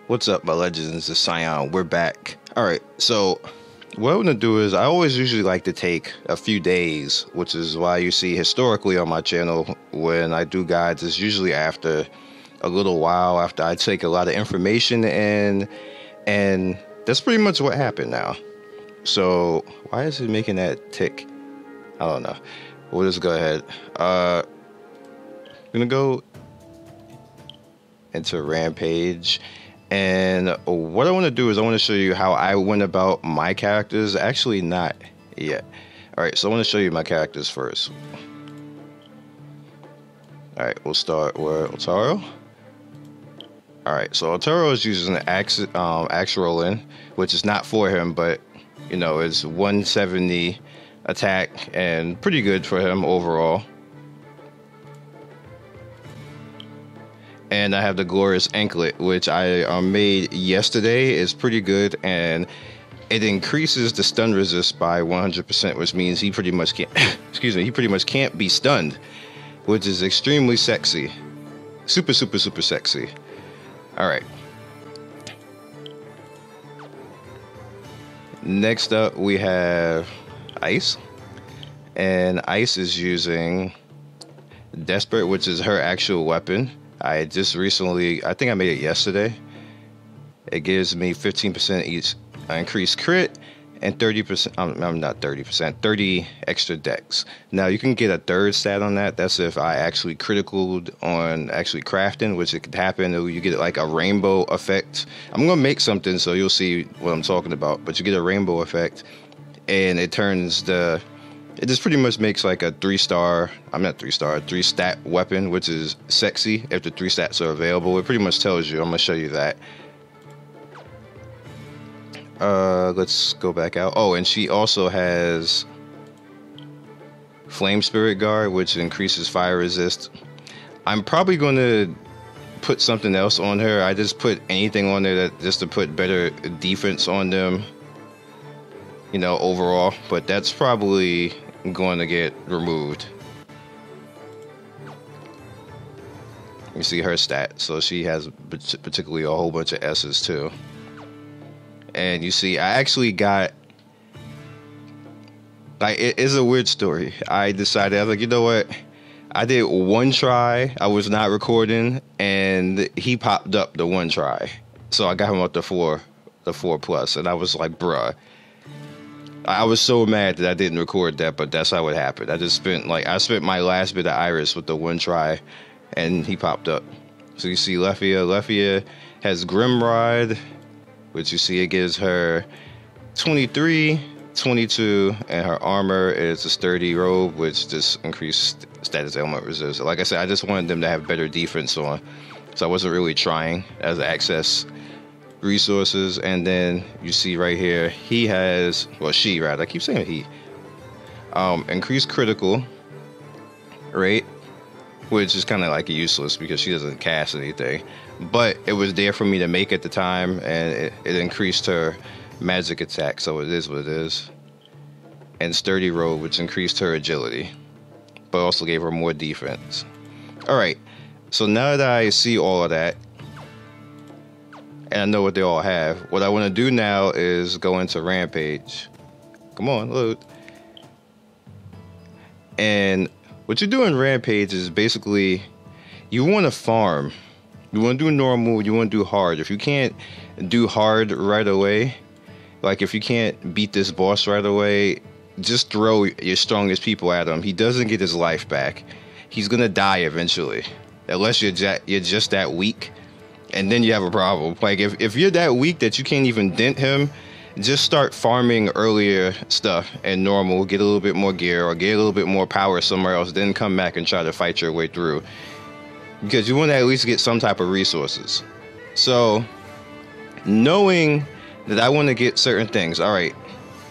What's up, my legends? It's Scion. We're back. Alright, so what I'm going to do is I always usually like to take a few days, which is why you see historically on my channel when I do guides, it's usually after a little while after I take a lot of information in, and that's pretty much what happened now. So why is it making that tick? I don't know. We'll just go ahead. I'm going to go into Rampage. And what I want to do is I want to show you how I went about my characters. Actually, not yet. Alright, so I want to show you my characters first. Alright, we'll start with Otaro. Alright, so Otaro is using axe rolling, which is not for him, but, you know, it's 170 attack and pretty good for him overall. And I have the Glorious Anklet, which I made yesterday. It's pretty good, and it increases the stun resist by 100%, which means he pretty much can't. Excuse me, he pretty much can't be stunned, which is extremely sexy, super sexy. All right. Next up, we have Ice, and Ice is using Desperate, which is her actual weapon. I just recently, I think I made it yesterday. It gives me 15% each increased crit and 30%, I'm not 30%, 30 extra dex. Now you can get a third stat on that. That's if I actually criticaled on actually crafting, which it could happen. You get like a rainbow effect. I'm going to make something so you'll see what I'm talking about, but you get a rainbow effect and it turns it just pretty much makes like a 3-star, a 3-stat weapon, which is sexy if the 3 stats are available. It pretty much tells you. I'm going to show you that. Let's go back out. Oh, and she also has Flame Spirit Guard, which increases fire resist. I'm probably going to put something else on her. I just put anything on there just to put better defense on them, you know, overall, but that's probably going to get removed. You see her stat, so she has particularly a whole bunch of S's too. And you see, I actually got, like, it is a weird story. I decided, I was like, you know what? I did one try. I was not recording, and he popped up the one try. So I got him up to 4 plus, and I was like, bruh. I was so mad that I didn't record that, but that's how it happened. I spent my last bit of Iris with the one try, and he popped up. So you see Lefia. Lefia has Grimrod, which you see it gives her 23, 22, and her armor is a sturdy robe, which just increased status element resist. Like I said, I just wanted them to have better defense on, so I wasn't really trying as access resources. And then you see right here, he has, well, she, right? I keep saying he. Increased critical rate, which is kind of like useless because she doesn't cast anything. But it was there for me to make at the time, and it increased her magic attack, so it is what it is. And sturdy robe, which increased her agility, but also gave her more defense. Alright, so now that I see all of that, and I know what they all have, what I want to do now is go into Rampage. Come on, load. And what you do in Rampage is basically, you want to farm. You want to do normal, you want to do hard. If you can't do hard right away, like if you can't beat this boss right away, just throw your strongest people at him. He doesn't get his life back. He's going to die eventually, unless you're just that weak. And then you have a problem. Like if you're that weak that you can't even dent him, just start farming earlier stuff and normal, get a little bit more gear or get a little bit more power somewhere else, then come back and try to fight your way through. Because you want to at least get some type of resources. So, knowing that I want to get certain things, alright,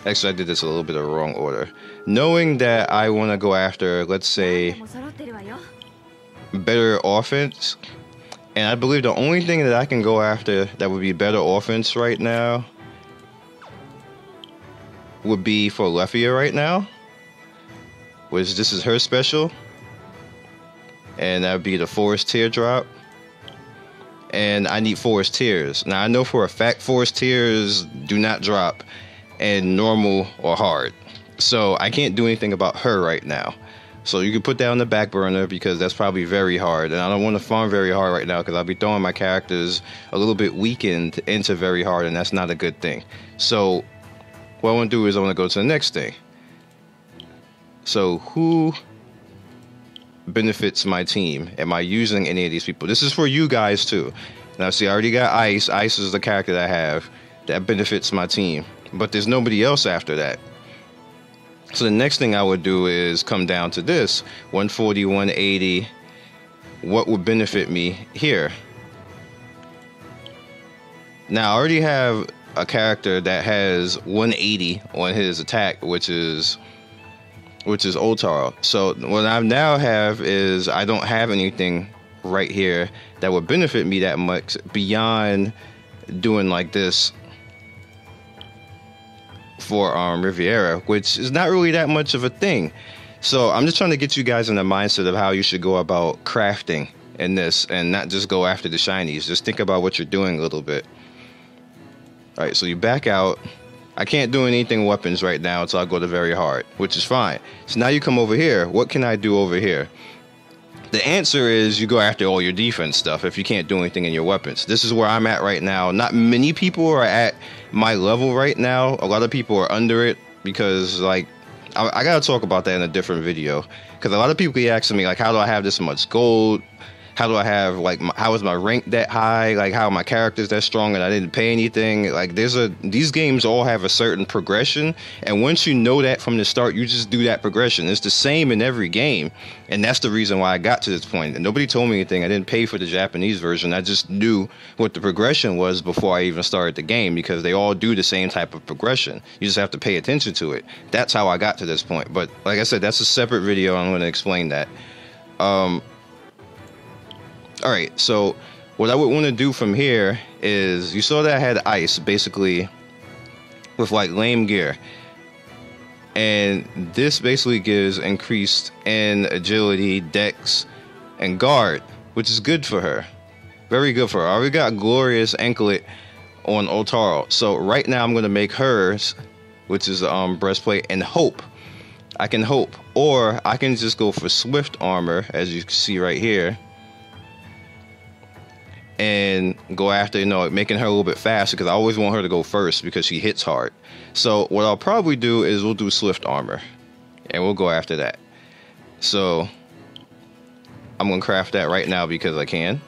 actually I did this a little bit of the wrong order. Knowing that I want to go after, let's say, better offense, and I believe the only thing that I can go after that would be better offense right now would be for Lefia right now. which this is her special. And that would be the Forest Teardrop. And I need Forest Tears. Now, I know for a fact Forest Tears do not drop in normal or hard. So I can't do anything about her right now. So you can put that on the back burner because that's probably very hard. And I don't want to farm very hard right now because I'll be throwing my characters a little bit weakened into very hard, and that's not a good thing. So what I want to do is I want to go to the next thing. So who benefits my team? Am I using any of these people? This is for you guys too. Now see, I already got Ice. Ice is the character that I have that benefits my team, but there's nobody else after that. So the next thing I would do is come down to this 140, 180. What would benefit me here? Now I already have a character that has 180 on his attack, which is Old Taro. So what I now have is I don't have anything right here that would benefit me that much beyond doing like this for Riviera, which is not really that much of a thing. So I'm just trying to get you guys in the mindset of how you should go about crafting in this and not just go after the shinies. Just think about what you're doing a little bit. All right, so you back out. I can't do anything weapons right now until I go to very hard, which is fine. So now you come over here. What can I do over here? The answer is you go after all your defense stuff if you can't do anything in your weapons. This is where I'm at right now. Not many people are at my level right now. A lot of people are under it because, like, I gotta talk about that in a different video. Because a lot of people keep asking me, like, how do I have this much gold? How do I have, like, how is my rank that high? Like, how are my characters that strong and I didn't pay anything? Like, these games all have a certain progression. And once you know that from the start, you just do that progression. It's the same in every game. And that's the reason why I got to this point. And nobody told me anything. I didn't pay for the Japanese version. I just knew what the progression was before I even started the game because they all do the same type of progression. You just have to pay attention to it. That's how I got to this point. But like I said, that's a separate video. I'm going to explain that. All right, so what I would want to do from here is, you saw that I had Ice basically with like lame gear. And this basically gives increased in agility, dex, and guard, which is good for her. Very good for her. I already got Glorious Anklet on Otaro. So right now I'm going to make hers, which is breastplate, and Hope. I can Hope. Or I can just go for Swift Armor, as you can see right here. And go after, making her a little bit faster because I always want her to go first because she hits hard. So what I'll probably do is we'll do Swift Armor and we'll go after that. So I'm going to craft that right now because I can.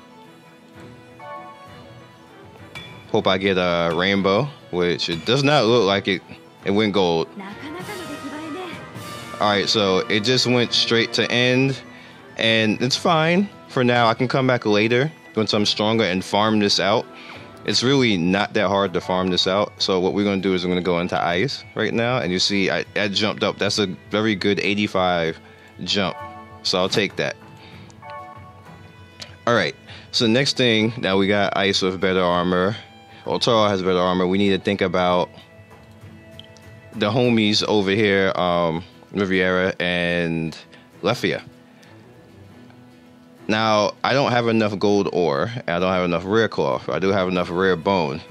Hope I get a rainbow, which it does not look like it went gold. Alright, so it just went straight to end and it's fine for now. I can come back later once I'm stronger and farm this out. It's really not that hard to farm this out. So what we're going to do is I'm going to go into Ice right now. And you see I jumped up. That's a very good 85 jump. So I'll take that. All right. So the next thing, now we got Ice with better armor. Otaro has better armor. We need to think about the homies over here, Riviera and Lefia. Now, I don't have enough gold ore, and I don't have enough rare cloth. I do have enough rare bone.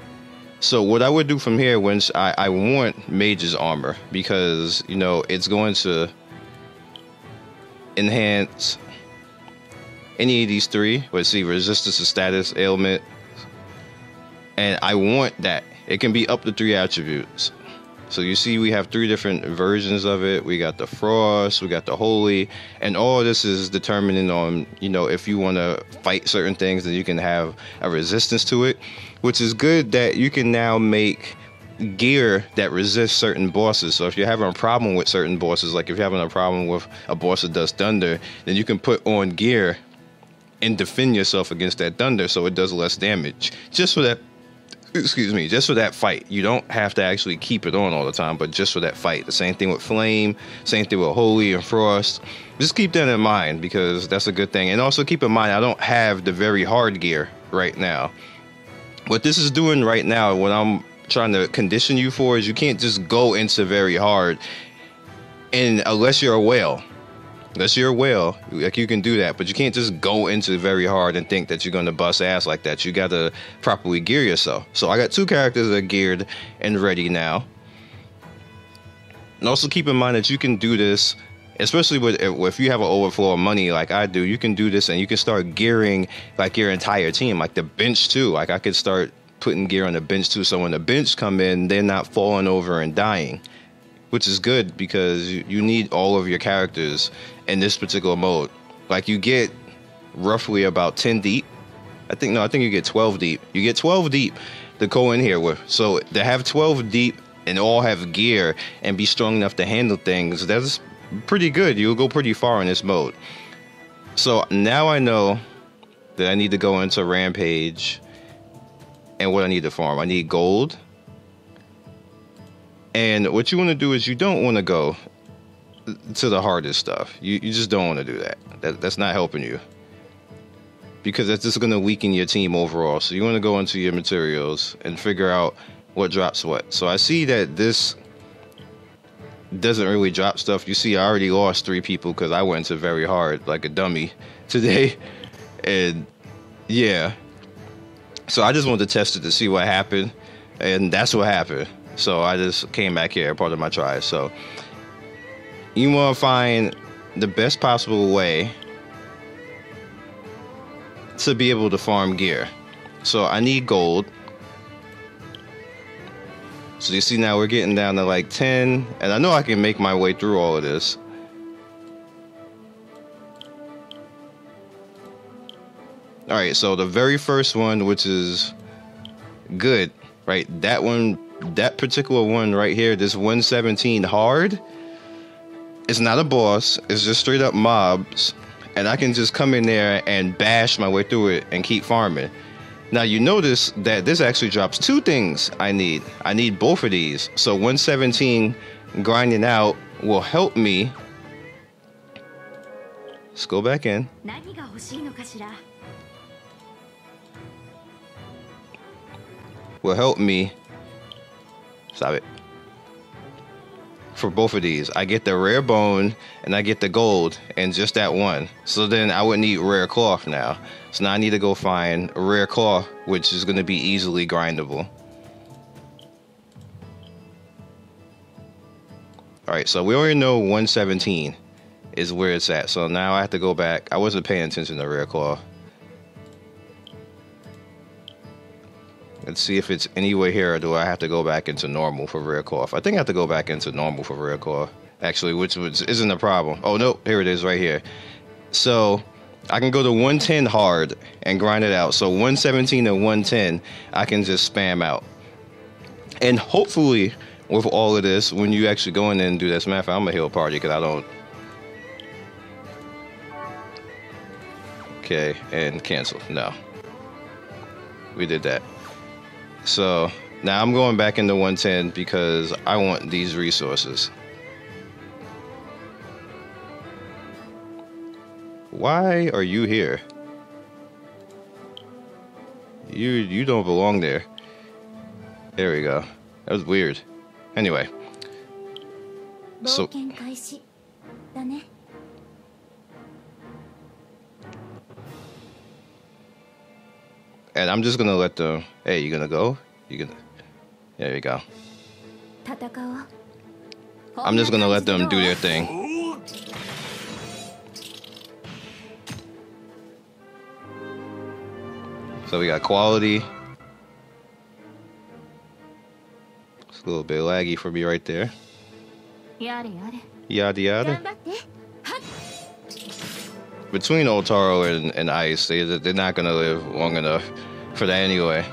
So what I would do from here, once I want Mage's armor, because, it's going to enhance any of these three. Let's see, resistance to status, ailment. And I want that. It can be up to 3 attributes. So you see we have 3 different versions of it. We got the Frost, we got the Holy, and all this is determining on, if you want to fight certain things, then you can have a resistance to it, which is good that you can now make gear that resists certain bosses. So if you're having a problem with certain bosses, like if you're having a problem with a boss that does thunder, then you can put on gear and defend yourself against that thunder so it does less damage. Just for that fight. You don't have to actually keep it on all the time, but just for that fight. The same thing with Flame, same thing with Holy and Frost. Just keep that in mind because that's a good thing. And also keep in mind, I don't have the very hard gear right now. What this is doing right now, what I'm trying to condition you for, is you can't just go into very hard unless you're a whale. Unless you're a whale, like you can do that, but you can't just go into very hard and think that you're going to bust ass like that. You got to properly gear yourself. So I got 2 characters that are geared and ready now. And also keep in mind that you can do this, especially if you have an overflow of money like I do. You can do this and you can start gearing like your entire team, like the bench too. Like I could start putting gear on the bench too. So when the bench come in, they're not falling over and dying, which is good because you need all of your characters in this particular mode. Like you get roughly about 10 deep. I think you get 12 deep. You get 12 deep to go in here with. So to have 12 deep and all have gear and be strong enough to handle things, that's pretty good. You'll go pretty far in this mode. So now I know that I need to go into Rampage and what I need to farm. I need gold. And what you want to do is you don't want to go to the hardest stuff. You just don't want to do that. That's not helping you, because that's just going to weaken your team overall. So you want to go into your materials and figure out what drops what. So I see that this doesn't really drop stuff. You see I already lost 3 people because I went into very hard like a dummy today. And yeah, so I just wanted to test it to see what happened, and that's what happened. So I just came back here, part of my try. So you want to find the best possible way to be able to farm gear. So I need gold. So you see now we're getting down to like 10, and I know I can make my way through all of this. All right, so the very first one, which is good, right? That one, that particular one right here, this 117 hard, it's not a boss. It's just straight up mobs, and I can just come in there and bash my way through it and keep farming. Now you notice that this actually drops 2 things I need. I need both of these. So 117 grinding out will help me. Let's go back in. Will help me. Stop it. For both of these, I get the rare bone and I get the gold, and just that one. So then I would need rare cloth now. So now I need to go find a rare cloth, which is going to be easily grindable. All right, so we already know 117 is where it's at. So now I have to go back. I wasn't paying attention to rare cloth. Let's see if it's anywhere here, or do I have to go back into normal for rare cloth? I think I have to go back into normal for rare cloth, actually, which isn't a problem. Oh, no, here it is right here. So I can go to 110 hard and grind it out. So 117 and 110, I can just spam out. And hopefully, with all of this, when you actually go in there and do this, matter of fact, I'm a heal party because I don't. Okay, and cancel. No. We did that. So now I'm going back into 110 because I want these resources. Why are you here? You don't belong there. There we go. That was weird. Anyway. So and I'm just gonna let them. Hey, you gonna go? You gonna? There you go. I'm just gonna let them do their thing. So we got quality. It's a little bit laggy for me right there. Yada yada. Between Otaro and Ice, they're not gonna live long enough for that anyway.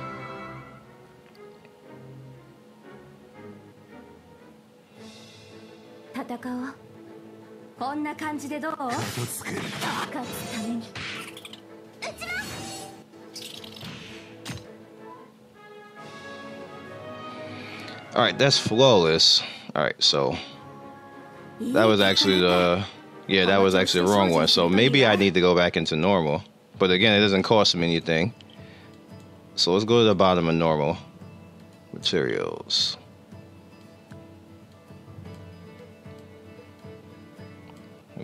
Alright, that's flawless. Alright, so that was actually the that was actually the wrong one. So maybe I need to go back into normal. But again, it doesn't cost me anything. So let's go to the bottom of normal. Materials.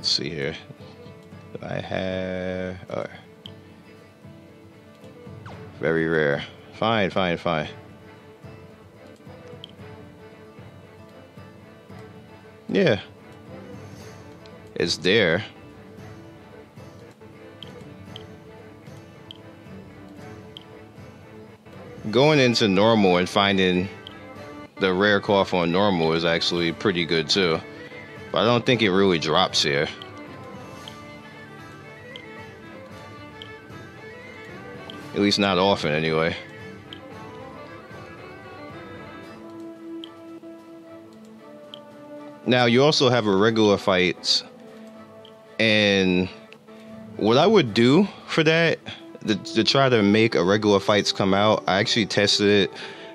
Let's see here. I have very rare. Fine. Yeah, it's there. Going into normal and finding the rare cloth on normal is actually pretty good too, but I don't think it really drops here. At least not often anyway. Now you also have irregular fights, and what I would do for that, to try to make irregular fights come out, I actually tested it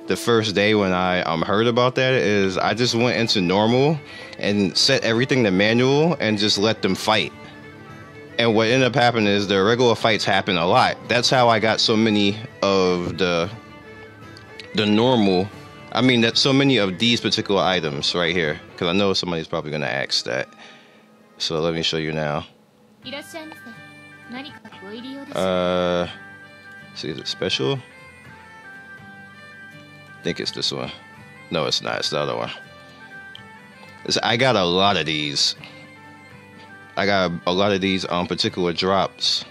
the first day when I heard about that, is I just went into normal and set everything to manual and just let them fight. And what ended up happening is the irregular fights happen a lot. That's how I got so many of the normal, I mean, that so many of these particular items right here, because I know somebody's probably going to ask that. So let me show you now. See, is it special? I think it's this one. No, it's not. It's the other one. I got a lot of these. I got a lot of these particular drops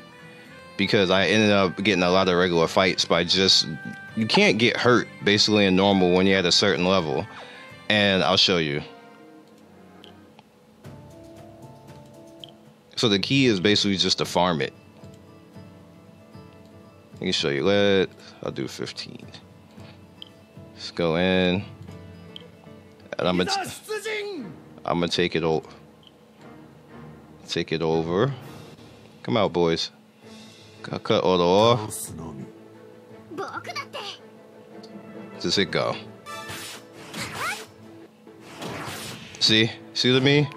because I ended up getting a lot of regular fights by just, you can't get hurt basically in normal when you're at a certain level. And I'll show you. So the key is basically just to farm it. I can show you. I'll do 15. Let's go in. And I'm gonna take it over. Take it over. Come out, boys. Cut auto off. Does it go? See what I mean?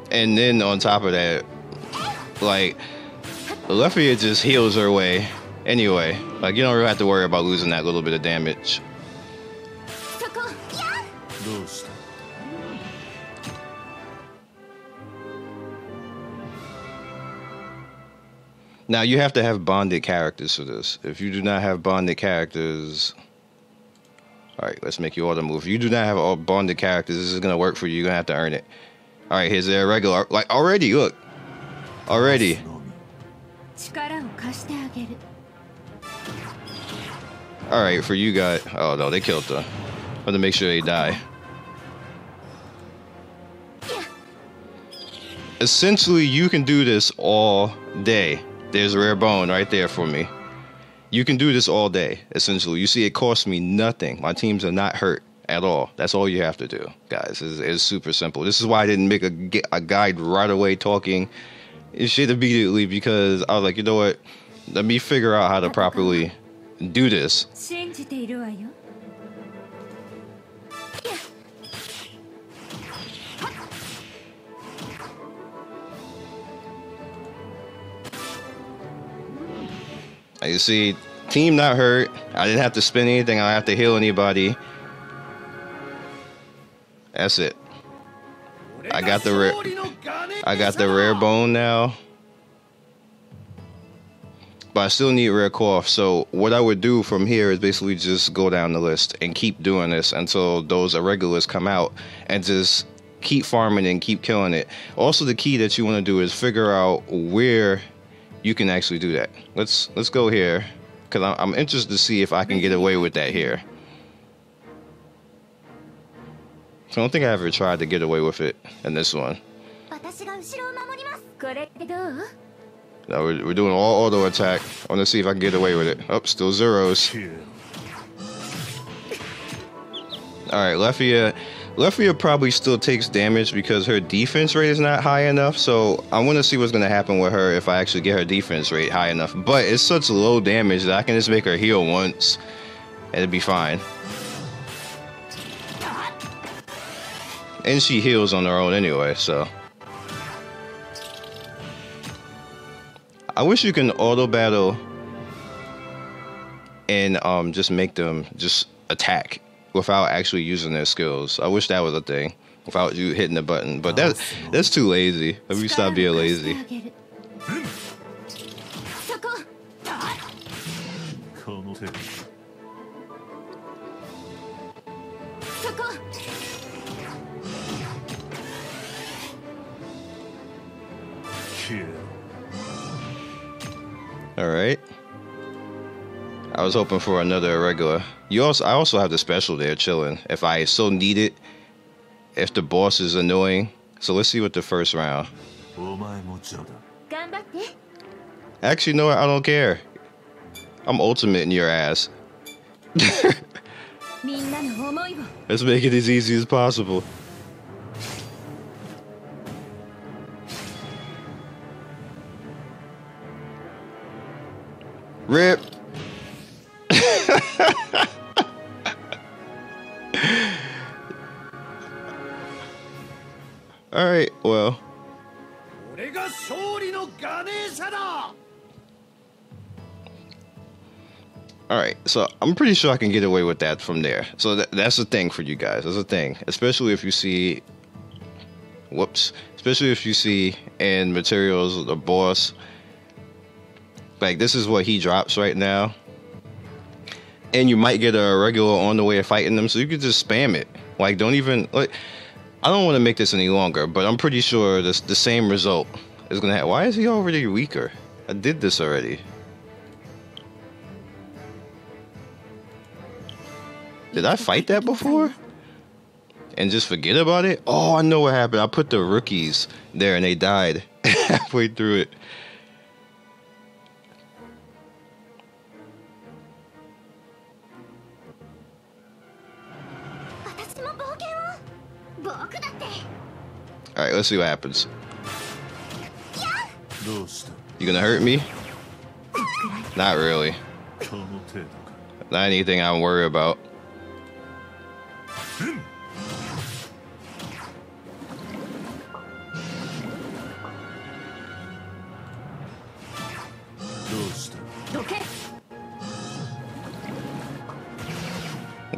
And then on top of that, like, Lefia just heals her way anyway. Like, you don't really have to worry about losing that little bit of damage. Now, you have to have bonded characters for this. If you do not have bonded characters... Alright, let's make you auto move. If you do not have all bonded characters, this is going to work for you. You're going to have to earn it. Alright, here's the regular. Like, already, look. Already. Alright, for you guys. Oh, no, they killed them. I want to make sure they die. Essentially, you can do this all day. There's a rare bone right there for me. You can do this all day, essentially. You see, it costs me nothing. My teams are not hurt at all. That's all you have to do, guys. It's super simple. This is why I didn't make a guide right away talking shit immediately, because I was like, you know what? Let me figure out how to properly do this. You see, team not hurt. I didn't have to spin anything. I don't have to heal anybody. That's it. I got the rare bone now. But I still need rare cloth. So what I would do from here is basically just go down the list and keep doing this until those irregulars come out, and just keep farming and keep killing it. Also, the key that you want to do is figure out where you can actually do that. Let's go here, because I'm interested to see if I can get away with that here. So I don't think I ever tried to get away with it in this one. No, we're doing all auto attack. I want to see if I can get away with it. Oh, still zeros. Alright, Lefia probably still takes damage because her defense rate is not high enough. So I want to see what's going to happen with her if I actually get her defense rate high enough. But it's such low damage that I can just make her heal once and it'd be fine. And she heals on her own anyway, so. I wish you can auto battle and just make them just attack without actually using their skills. I wish that was a thing. without you hitting the button. But that's too lazy. Let me stop being lazy. All right. I was hoping for another irregular. I also have the special there chilling if I so need it. If the boss is annoying. So let's see what the first round. Actually, no, I don't care. I'm ultimate in your ass. Let's make it as easy as possible. Rip. All right, well. All right, so I'm pretty sure I can get away with that from there. So that's the thing for you guys. That's the thing, especially if you see. Whoops. Especially if you see in materials the boss. Like, this is what he drops right now. And you might get a regular on the way of fighting them, so you could just spam it. Like, don't even... Like, I don't want to make this any longer, but I'm pretty sure the same result is going to happen. Why is he already weaker? I did this already. Did I fight that before? And just forget about it? Oh, I know what happened. I put the rookies there and they died halfway through it. Alright, let's see what happens. You gonna hurt me? Not really. Not anything I'm worried about.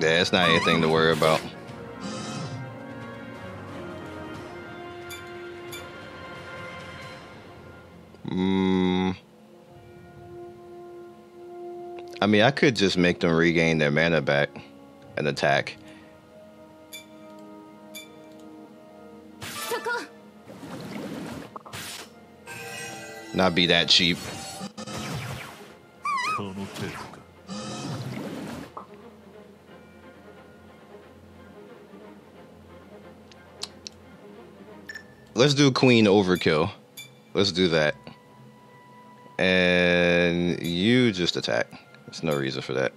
Yeah, it's not anything to worry about. I mean, I could just make them regain their mana back and attack. Not be that cheap. Let's do Queen Overkill. Let's do that. And you just attack. There's no reason for that.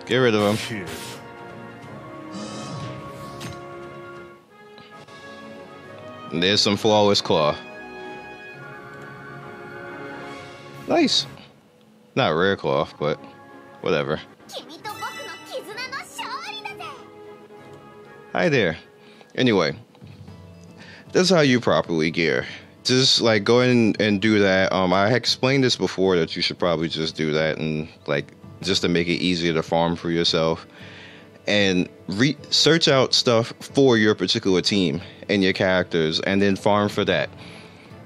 Get rid of him. And there's some Flawless Claw. Nice. Not rare cloth, but whatever. Hi there. Anyway, that's how you properly gear. Just like go in and do that. I explained this before that you should probably just do that and like just to make it easier to farm for yourself and search out stuff for your particular team and your characters and then farm for that.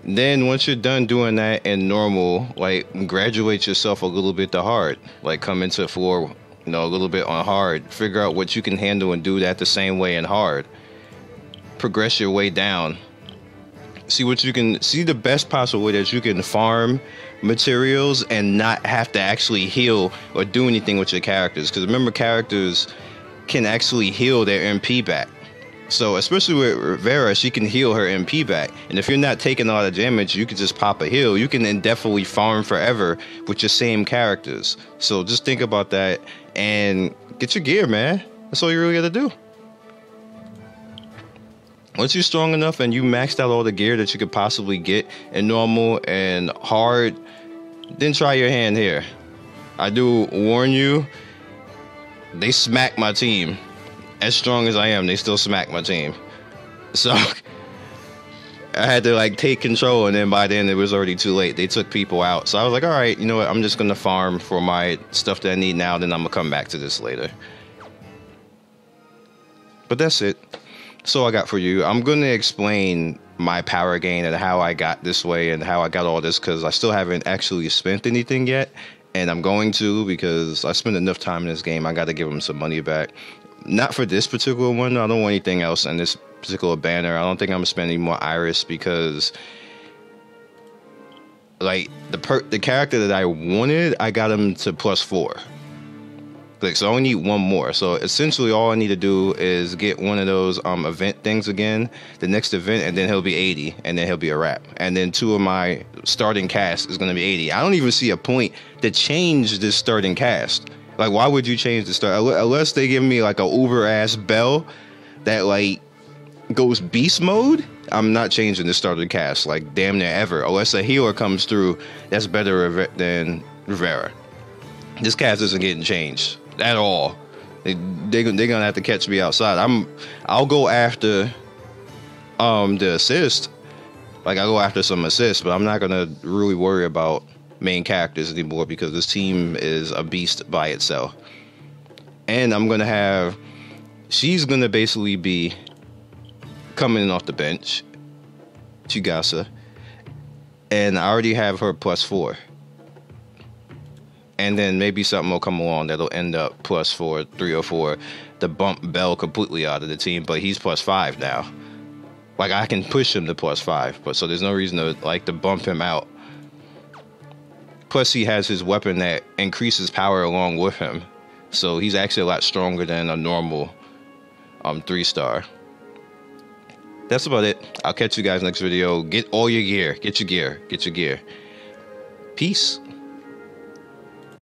Then once you're done doing that in normal, like graduate yourself a little bit to hard, like come into floor, you know, a little bit on hard, figure out what you can handle and do that the same way in hard. Progress your way down. See what you can see, the best possible way that you can farm materials and not have to actually heal or do anything with your characters. Because remember, characters can actually heal their MP back. So especially with Rivera, she can heal her MP back. And if you're not taking a lot of damage, you can just pop a heal. You can indefinitely farm forever with your same characters. So just think about that and get your gear, man. That's all you really got to do. Once you're strong enough and you maxed out all the gear that you could possibly get in normal and hard, then try your hand here. I do warn you, they smack my team. As strong as I am, they still smack my team. So I had to like take control, and then by then it was already too late. They took people out, so I was like, all right, you know what? I'm just gonna farm for my stuff that I need now. Then I'm gonna come back to this later. But that's it. That's all I got for you. I'm gonna explain my power gain and how I got this way and how I got all this, because I still haven't actually spent anything yet, and I'm going to, because I spent enough time in this game. I got to give them some money back. Not for this particular one. I don't want anything else in this particular banner. I don't think I'm spending more Iris, because like the character that I wanted, I got him to +4. Like, so I only need one more. So essentially all I need to do is get one of those event things again, the next event, and then he'll be 80, and then he'll be a wrap. And then 2 of my starting cast is going to be 80. I don't even see a point to change this starting cast. Like, why would you change the start? Unless they give me like a uber ass bell that like goes beast mode, I'm not changing the starting cast like damn near ever. Unless a healer comes through that's better than Rivera. This cast isn't getting changed at all. They're gonna have to catch me outside. I'll go after the assist. Like, I'll go after some assists, but I'm not gonna really worry about main characters anymore, because this team is a beast by itself. And I'm gonna have, she's gonna basically be coming in off the bench, Chigasa, and I already have her +4. And then maybe something will come along that'll end up +4, 3 or 4 to bump Bell completely out of the team. But he's +5 now. Like, I can push him to +5, but so there's no reason to bump him out. Plus, he has his weapon that increases power along with him, so he's actually a lot stronger than a normal 3-star. That's about it. I'll catch you guys next video. Get all your gear. Get your gear. Get your gear. Peace.